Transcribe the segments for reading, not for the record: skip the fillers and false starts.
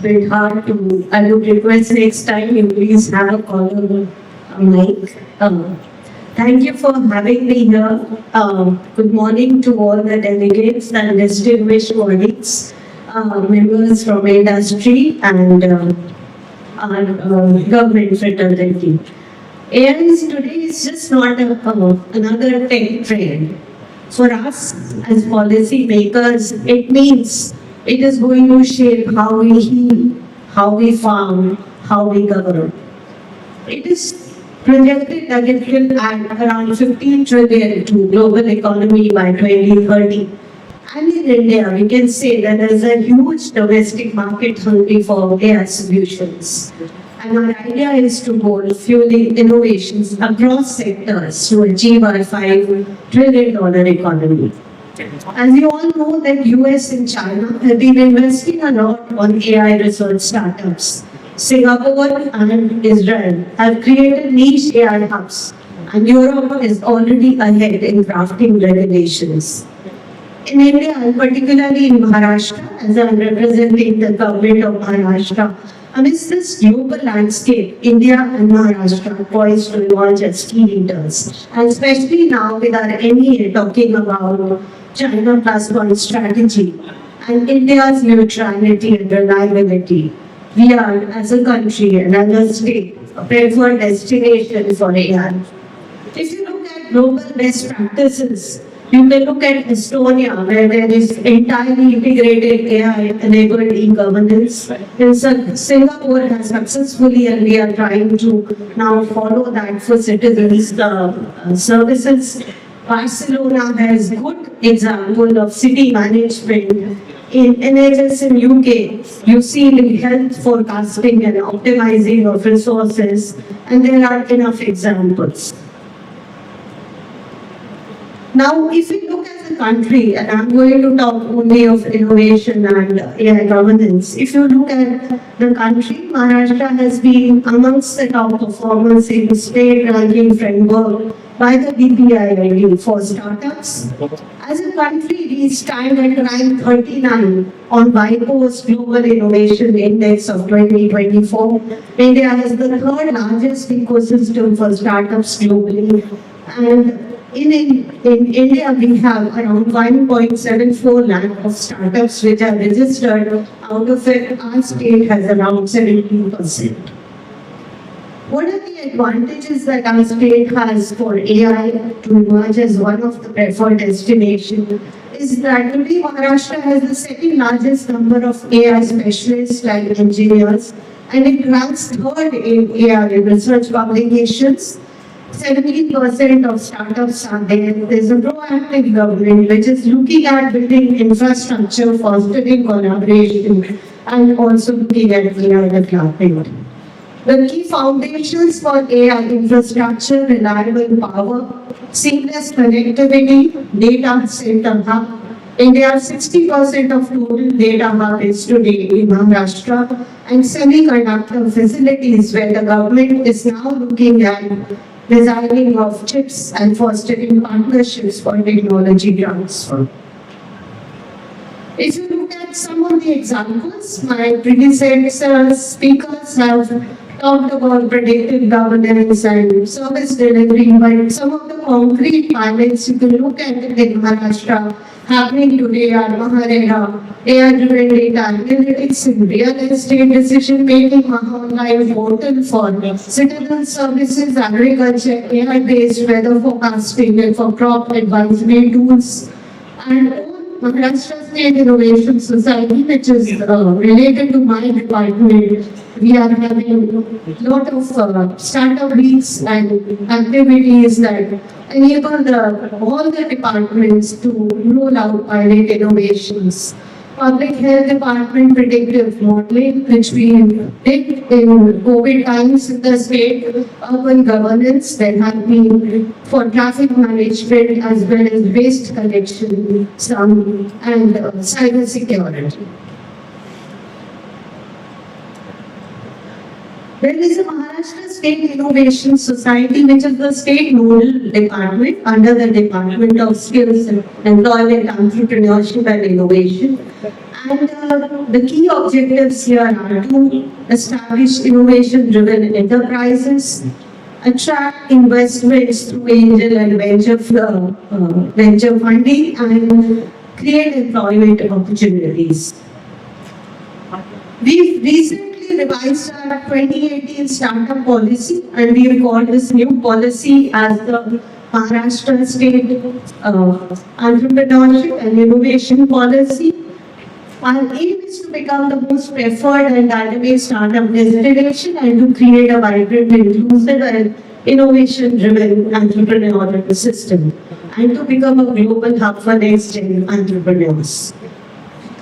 Bit hard to, I would request next time you please have a caller mic. Thank you for having me here. Good morning to all the delegates and distinguished colleagues, members from industry and our government fraternity. AIS today is just not another tech trend. For us as policy makers, it means it is going to shape how we heal, how we farm, how we govern. It is projected that it will add around 15 trillion to global economy by 2030. And in India, we can say that there is a huge domestic market hungry for AI solutions. And our idea is to go fueling innovations across sectors to achieve our $5 trillion economy. As you all know, that US and China have been investing a lot on AI research startups. Singapore and Israel have created niche AI hubs, and Europe is already ahead in crafting regulations. In India, and particularly in Maharashtra, as I am representing the government of Maharashtra, amidst this global landscape, India and Maharashtra are poised to emerge as key leaders. And especially now with our MEA talking about China Plus One strategy and India's neutrality and reliability, we are, as a country and as a state, a preferred destination for AI. If you look at global best practices, you may look at Estonia, where there is entirely integrated AI-enabled e-governance. Singapore has successfully, and we are trying to now follow that for citizens' services. Barcelona has good example of city management. In NHS in UK, you see health forecasting and optimizing of resources, and there are enough examples. Now, if we look at the country, and I'm going to talk only of innovation and AI governance, if you look at the country, Maharashtra has been amongst the top performers in the state ranking framework by the DPIIT for startups. As a country, we stand at rank 39 on WIPO's Global Innovation Index of 2024. India has the third largest ecosystem for startups globally. And in India, we have around 1.74 lakh of startups which are registered. Out of it, our state has around 17%. What are the advantages that our state has for AI to emerge as one of the preferred destinations? Is that today Maharashtra has the second largest number of AI specialists and engineers, and it ranks third in AI research publications. 17% of startups are there. There's a proactive government which is looking at building infrastructure, fostering collaboration, and also looking at AI development. The key foundations for AI infrastructure: reliable power, seamless connectivity, data center hub. India's 60% of total data hub is today in Maharashtra, and semiconductor facilities where the government is now looking at designing of chips and fostering partnerships for technology transfer. If you look at some of the examples, my predecessor speakers have talked about predictive governance and service delivery, but some of the concrete pilots you can look at in Maharashtra happening today are Maharera, AI-driven data analytics in real estate decision-making, online portal for citizen services, agriculture, AI-based weather forecasting, and for crop advisory tools, and Maharashtra State Innovation Society, which is related to my department. We are having a lot of startup weeks and activities that enable all the departments to roll out pilot innovations. Public Health Department predictive modeling, which we did in COVID times in the state, urban governance that have been for traffic management as well as waste collection, and cyber security. There is a Maharashtra State Innovation Society, which is the state nodal department under the Department of Skills, Employment, Entrepreneurship and Innovation. And the key objectives here are to establish innovation-driven enterprises, attract investments through angel and venture funding, and create employment opportunities. We've recently revised our 2018 startup policy, and we call this new policy as the Maharashtra State Entrepreneurship and Innovation Policy. Our aim is to become the most preferred and dynamic startup destination and to create a vibrant, inclusive and innovation-driven entrepreneurial system, and to become a global hub for next-gen entrepreneurs.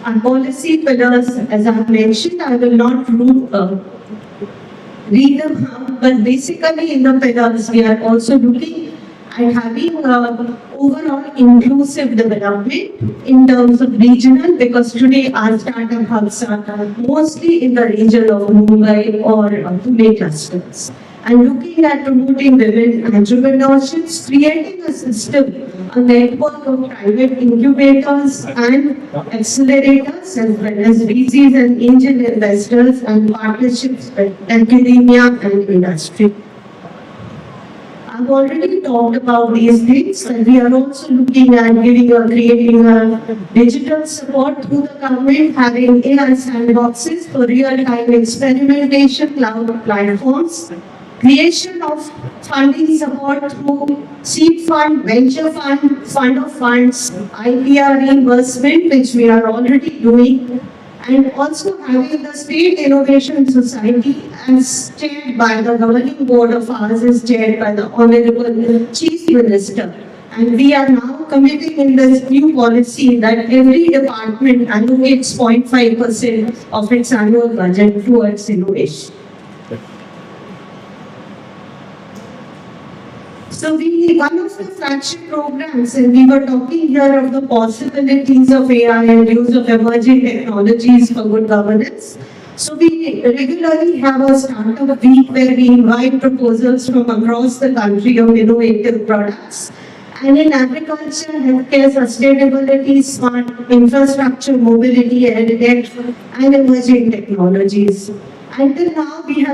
Our policy pillars, as I have mentioned, I will not read them, but basically in the pillars we are also looking at having overall inclusive development in terms of regional, because today our startup hubs are mostly in the region of Mumbai or Pune clusters. And looking at promoting women entrepreneurships, creating a system, a network of private incubators and accelerators, as well as VCs and angel investors, and partnerships with academia and industry. I've already talked about these things, and we are also looking at creating a digital support through the government, having AI sandboxes for real-time experimentation, cloud platforms, creation of funding support through seed fund, venture fund, fund of funds, IPR reimbursement, which we are already doing, and also having the State Innovation Society as chaired by the governing board of ours, is chaired by the Honorable Chief Minister. And we are now committing in this new policy that every department allocates 0.5% of its annual budget towards innovation. So one of the flagship programs, and we were talking here of the possibilities of AI and use of emerging technologies for good governance. So we regularly have a startup week where we invite proposals from across the country of innovative products. And in agriculture, healthcare, sustainability, smart infrastructure, mobility, EdTech, and emerging technologies. Until now, we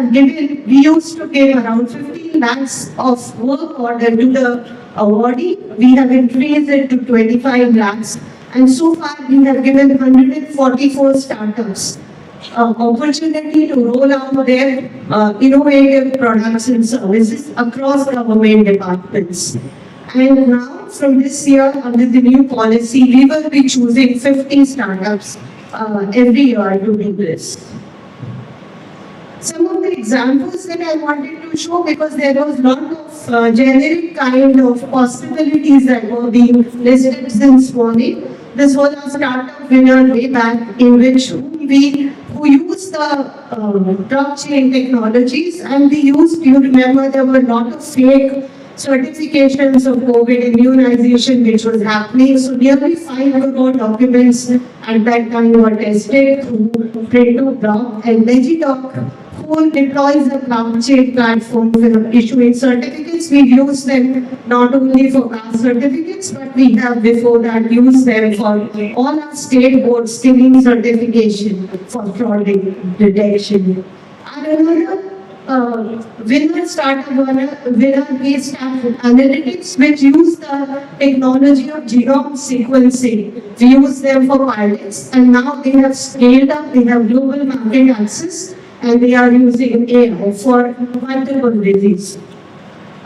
used to give around 15 lakhs of work order to the awardee. We have increased it to 25 lakhs. And so far, we have given 144 startups opportunity to roll out their innovative products and services across government departments. And now, from this year, under the new policy, we will be choosing 50 startups every year to do this. Some of the examples that I wanted to show, because there was a lot of generic kind of possibilities that were being listed since morning. This was a startup winner way back, in which who used the blockchain technologies, and you remember there were a lot of fake certifications of COVID immunization which was happening. So nearly 5 crore documents at that time were tested through print-to-block, and Digidoc, who deploys a blockchain platform for issuing certificates. We use them not only for caste certificates, but we have before that used them for all our state boards giving certification for fraud detection. And another winner startup winner-based analytics, which use the technology of genome sequencing. We use them for pilots, and now they have scaled up, they have global market access, and they are using AI for multiple diseases.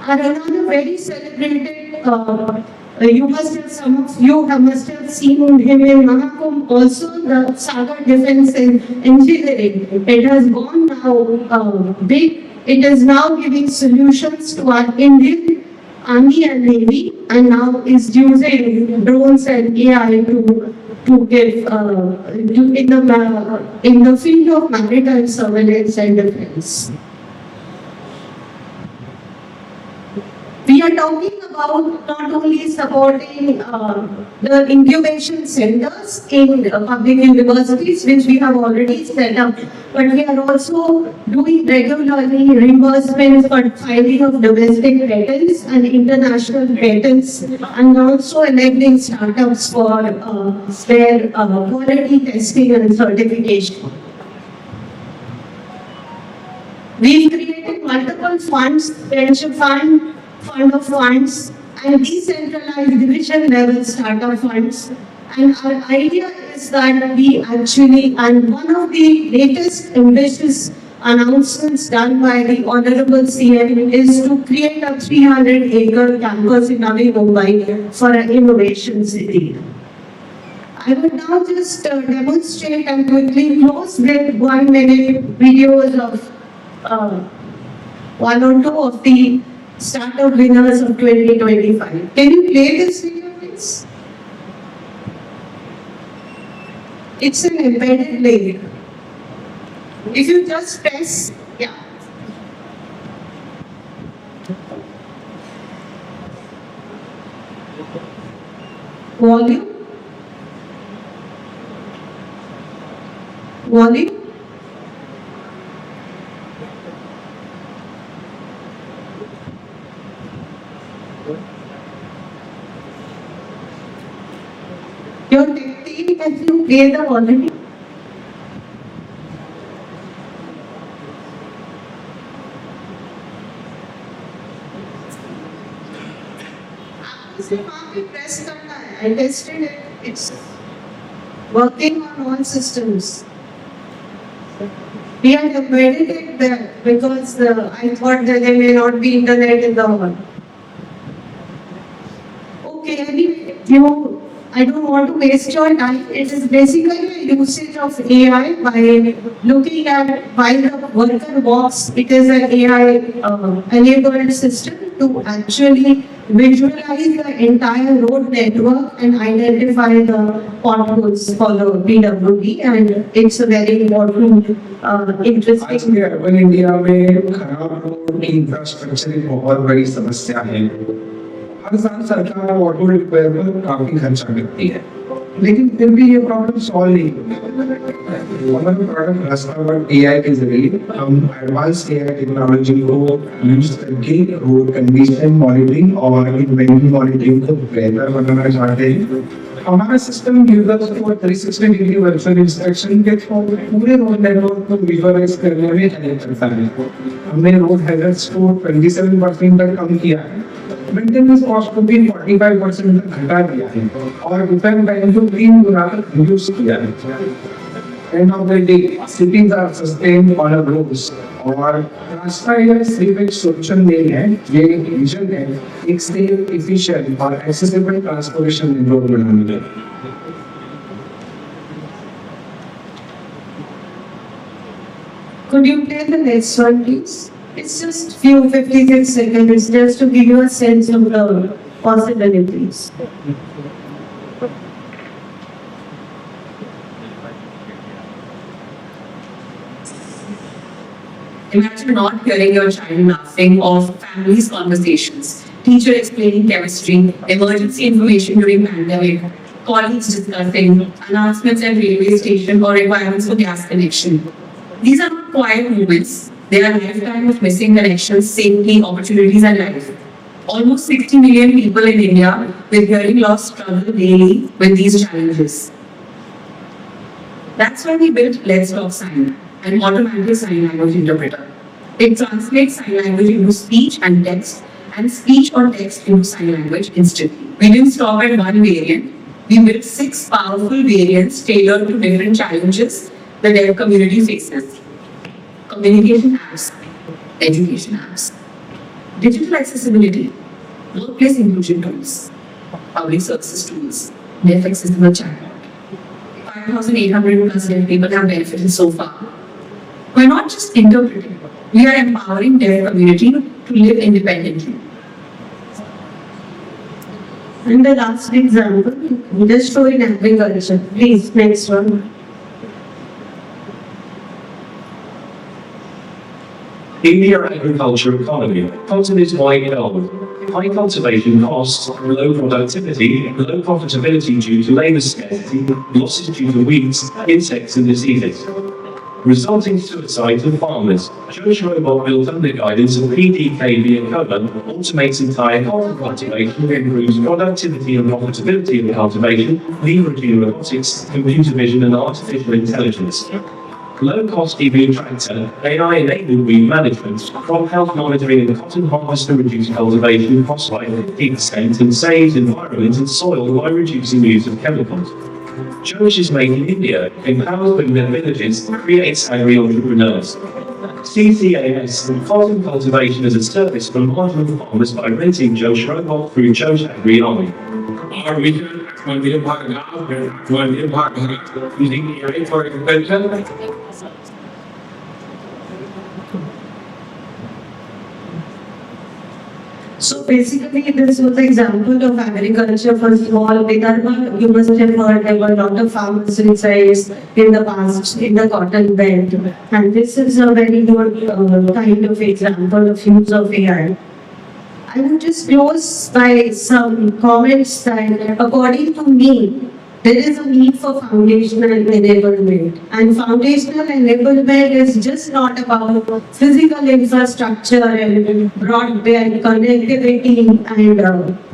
And another very celebrated, some of you must have seen him in Mahakumbh also, the Saga Defense and Engineering. It has gone now big. It is now giving solutions to our Indian Army and Navy, and now is using drones and AI to give in the field of maritime surveillance and defense. We are talking about not only supporting the incubation centers in public universities, which we have already set up, but we are also doing regularly reimbursements for filing of domestic patents and international patents, and also enabling startups for their quality testing and certification. We've created multiple funds, venture fund, fund of funds, and decentralized division level startup funds. And our idea is that we actually, and one of the latest ambitious announcements done by the Honorable CM is to create a 300-acre campus in Navi Mumbai for an innovation city. I would now just demonstrate and quickly close with 1 minute videos of one or two of the startup winners of 2025. Can you play this video, please? It's an embedded layer. If you just press, yeah. Volume. Volume. Your tech team, have you played them already? I tested it. It's working on all systems. We had embedded it there because I thought that there may not be internet in the hall. Okay, anyway, I don't want to waste your time. It is basically a usage of AI by looking at why the worker walks. It is an AI-enabled system to actually visualize the entire road network and identify the potholes for the PWD, and it's a very important, interesting. आज के urban India में खराब road infrastructure एक बहुत बड़ी समस्या है। हर साल सरकार ऑटो रिपेयर पर काफी खर्चा करती है, लेकिन फिर भी ये प्रॉब्लम सॉल्व नहीं होती। हमारे प्रोडक्ट रास्ता एआई के जरिए हम एडवांस एआई टेक्नोलॉजी को यूज करके रोड कंडीशन मॉनिटरिंग और इन्वेंटरी मॉनिटरिंग को बेहतर बनाना चाहते हैं। हमारा सिस्टम यूजर्स को 360 डिग्री वर्चुअल इंस्पेक्शन के थ्रू पूरे रोड नेटवर्क को विजुअलाइज करने में हेल्प करता है। हमने रोड हैजर्ड्स को 27% तक कम किया है, मेंटेनेंस कॉस्ट को भी 45% तक घटा दिया है और रिपेयर टाइम को 3 गुना तक रिड्यूस किया है। End of the day, cities are sustained on a roads और रास्ता यह सिर्फ एक सोल्यूशन नहीं है, ये एक विजन है, एक सेफ, एफिशिएंट और एक्सेसिबल ट्रांसपोर्टेशन नेटवर्क बनाने का। Could you play the next one, please? It's just few 56 seconds just to give you a sense of the possibilities. Imagine not hearing your child laughing or family's conversations, teacher explaining chemistry, emergency information during pandemic, colleagues discussing announcements at railway station or requirements for gas connection. These are not quiet moments. They are lifetime of missing connections, safety, opportunities and life. Almost 60 million people in India with hearing loss struggle daily with these challenges. That's why we built Let's Talk Sign, an automatic sign language interpreter. It translates sign language into speech and text, and speech or text into sign language instantly. We didn't stop at one variant. We built 6 powerful variants tailored to different challenges the deaf community faces. Communication apps, education apps, digital accessibility, workplace inclusion tools, public services tools, deaf accessible chatbot. 5,800 plus deaf people have benefited so far. We're not just interpreting, we are empowering deaf community to live independently. And the last example, just show in agriculture. Please, next one. India agriculture economy, continent-wide goal. High cultivation costs, low productivity, low profitability due to labor scarcity, losses due to weeds, insects and diseases. Resulting suicides of farmers. Joe's robot built under guidance of 𝐵𝐷, automates entire cotton cultivation, improves productivity and profitability of cultivation, leveraging robotics, computer vision and artificial intelligence. Low-cost EV tractor, AI-enabled weed management, crop health monitoring and cotton harvester reduce cultivation costs by 50% and saves environment and soil by reducing use of chemicals. Joe's is making India, empowers women and villages, creates agri-entrepreneurs. 𝐶𝐶AS, cotton cultivation as a service for marginal farmers by renting Joe's robot through Joe's Agri Army. Our vision, Atmanirbhar Gaon and Atmanirbhar Bharat, using AI for agriculture. So basically, this was an example of agriculture for small Vidarbha. You must have heard there were a lot of farmers suicides in the past in the cotton belt. And this is a very good kind of example of use of AI. I would just close by some comments that according to me, there is a need for foundational enablement. And foundational enablement is just not about physical infrastructure and broadband connectivity and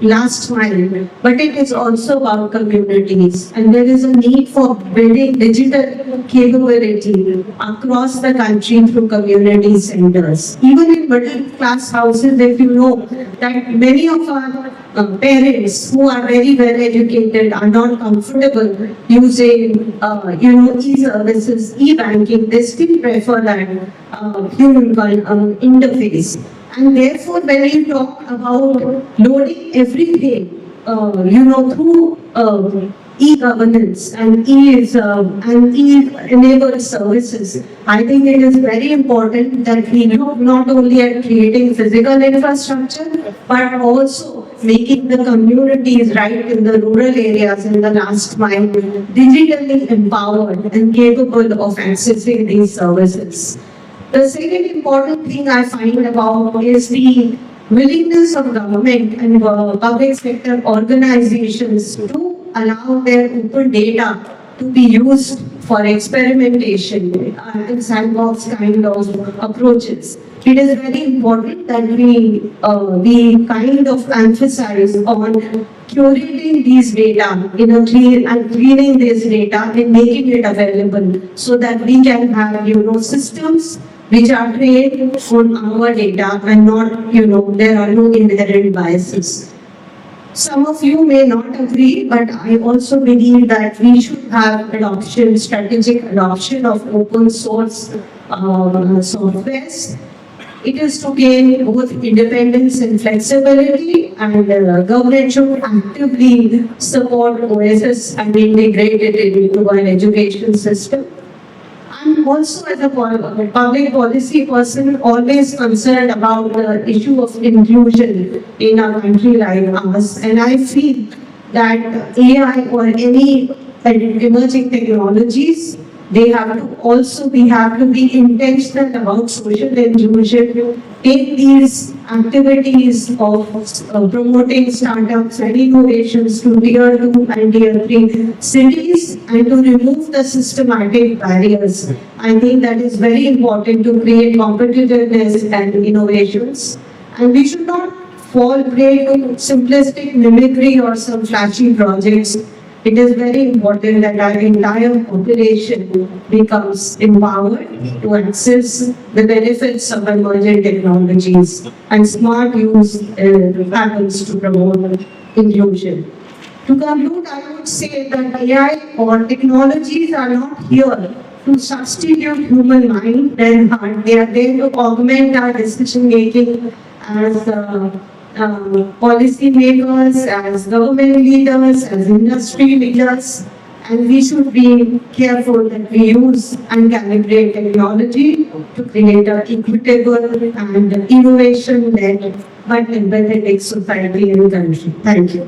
last mile, but it is also about communities. And there is a need for building digital capability across the country through community centers. Even in middle class houses, if you know that many of our parents who are very well educated are not comfortable using e-services, e-banking, they still prefer that human interface. And therefore, when you talk about loading everything, through e-governance and e-enabled services, I think it is very important that we look not only at creating physical infrastructure, but also making the communities right in the rural areas in the last mile digitally empowered and capable of accessing these services. The second important thing I find about is the willingness of government and public sector organizations to allow their open data to be used for experimentation and sandbox kind of approaches. It is very important that we kind of emphasize on curating these data in a clean and cleaning this data and making it available so that we can have systems which are trained on our data and not there are no inherent biases. Some of you may not agree, but I also believe that we should have strategic adoption of open source softwares. It is to gain both independence and flexibility, and government should actively support OSS and integrate it into our education system. I'm also, as a public policy person, always concerned about the issue of inclusion in a country like ours, and I feel that AI or any emerging technologies, we have to be intentional about social inclusion, take these activities of promoting startups and innovations to tier 2 and tier 3 cities and to remove the systematic barriers. I think that is very important to create competitiveness and innovations. And we should not fall prey to simplistic mimicry or some flashy projects. It is very important that our entire population becomes empowered to access the benefits of emerging technologies, and smart use happens to promote inclusion. To conclude, I would say that AI or technologies are not here to substitute human mind and heart. They are there to augment our decision making as policy makers, as government leaders, as industry leaders, and we should be careful that we use and calibrate technology to create an equitable and innovation-led but empathetic society and country. Thank you.